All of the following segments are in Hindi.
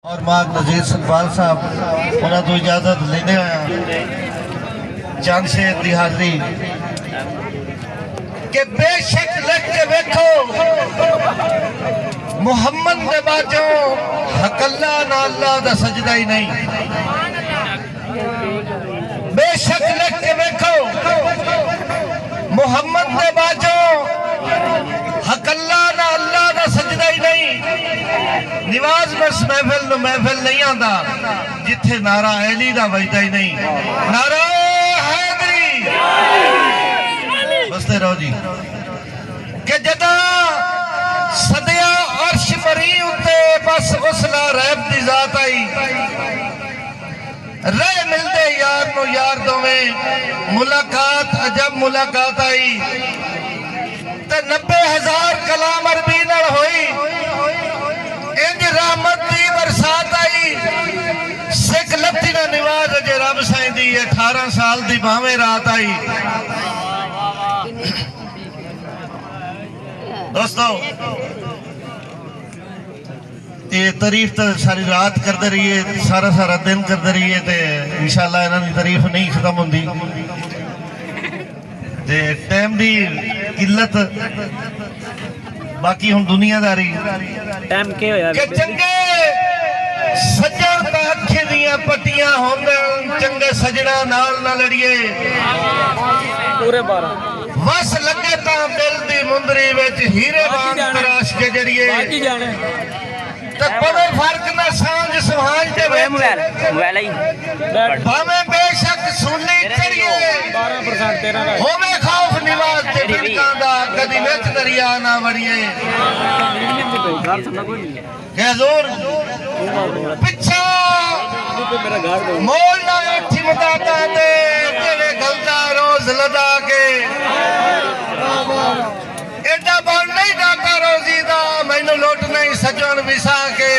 और माग नजीर संभाल साहब उन्होंने तो इजाजत लेने आया चंद शेर की हाजरी के बेशक लिख के देखो मुहम्मद ने बाजो हकल्ला ना अल्लाह दा सजदा ही नहीं। बेशक लिख के देखो मुहम्मद ने बाजो हकल्ला ना अल्लाह दा सजदा ही नहीं। निवाज बस महफिल नहीं आता जिथे नारा अली दा बजदा ही नहीं। नारा हैदरी बसते रहो जी कि जदा सदिया अर्श मरी उते बस उसला रैब दी जात आई रह मिलते यार नो यार दोवें मुलाकात अजब मुलाकात आई ते 90,000 कलाम अरबी नाल होई इंज रहमत दी बरसात आई। सिख लत्ती ना निवाज अजे रब साईं दी 18 साल दी भावें रात आई। दोस्तों ये तारीफ तो सारी रात करते रहिए सारा दिन करते रहिए तो इंशाअल्लाह इन्हां दी तारीफ नहीं खत्म होंदी। ते टाइम दी किल्लत बाकी हम दुनियादारी टाइम के होया कि चंगे सज्जण दा अखे दियां पट्टियां होंद चंगे सजणा नाल ना लड़िए पूरे 12 वस लगे ता दिल दी मुंदरी विच हीरे वांग तराश के जड़िए ते पवे फर्क ना सांझ सुहांझ दे मोबाइल ही भावें बेशक सुनी चढ़िए 12% 13 होवे खौफ निवाज ते बिरकां दा कदी विच दरिया ना वड़िए के हजूर पिछा मोल ना उठी मदाता दे तेरे गलता रोज लदा के एडा बन नहीं दाता रोजी दा मैनू लुट नहीं सजन विसा के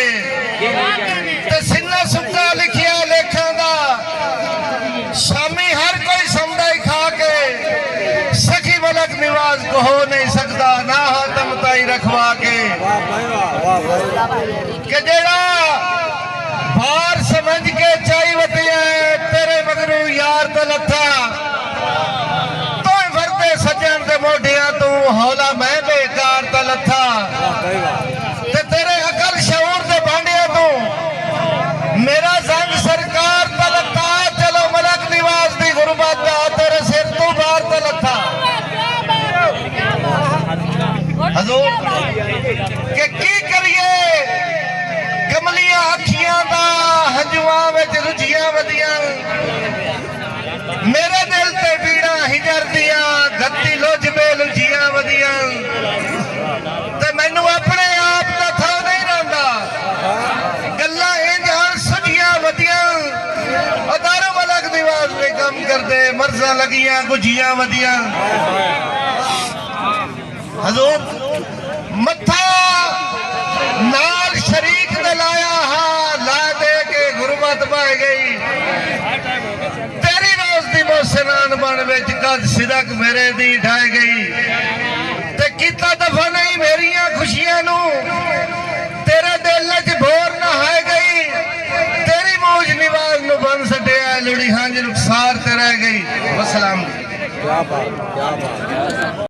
ते सिन्ना सुक्का लिखिया लेखां दा शामी हर कोई सौंदा ही खा के सखी मलक निवाज को हो नहीं सकता ना हाथम ताई रखवा के जेड़ा भार समझ के चाई वतिया तेरे मगरू यार तो लथा तो वरते सजन दे मोढिया तू हौला मैं बेकार तो लथा ते तेरे अकल शऊर दे भांडिया तू मेरा जंग सरकार तो लथा। चलो मलक निवाज दी गुरबत दा तेरे सिर तू बाहर तो लथा। हजूर के की करिए कमलियां अखियां दा हंजुआं विच रुझियां वदियां मेरे दिल ते पीड़ा हिजर दियां गत्ती लुझ बे लुझियां वदियां ते मैनू अपने आप दा था नहीं रहिंदा गल्लां इंज सुझियां वदियां अदार मलक निवाज ने कम करदे मर्ज़ां लगियां गुझियां वदियां। हजूर मत्था नाल शरीक ने लाया हा ला दे के गुरबत बह गई तेरी रोज दी मोहसिनान बन विच कद सिदक मेरे दी ढाई गई ते किता दफा नहीं मेरियां खुशियां नू तेरे दिल च भोर ना है गई तेरी मौज निवाज नू बन सटिया लुड़ी हंज रुखसार ते रह गई। वसलाम।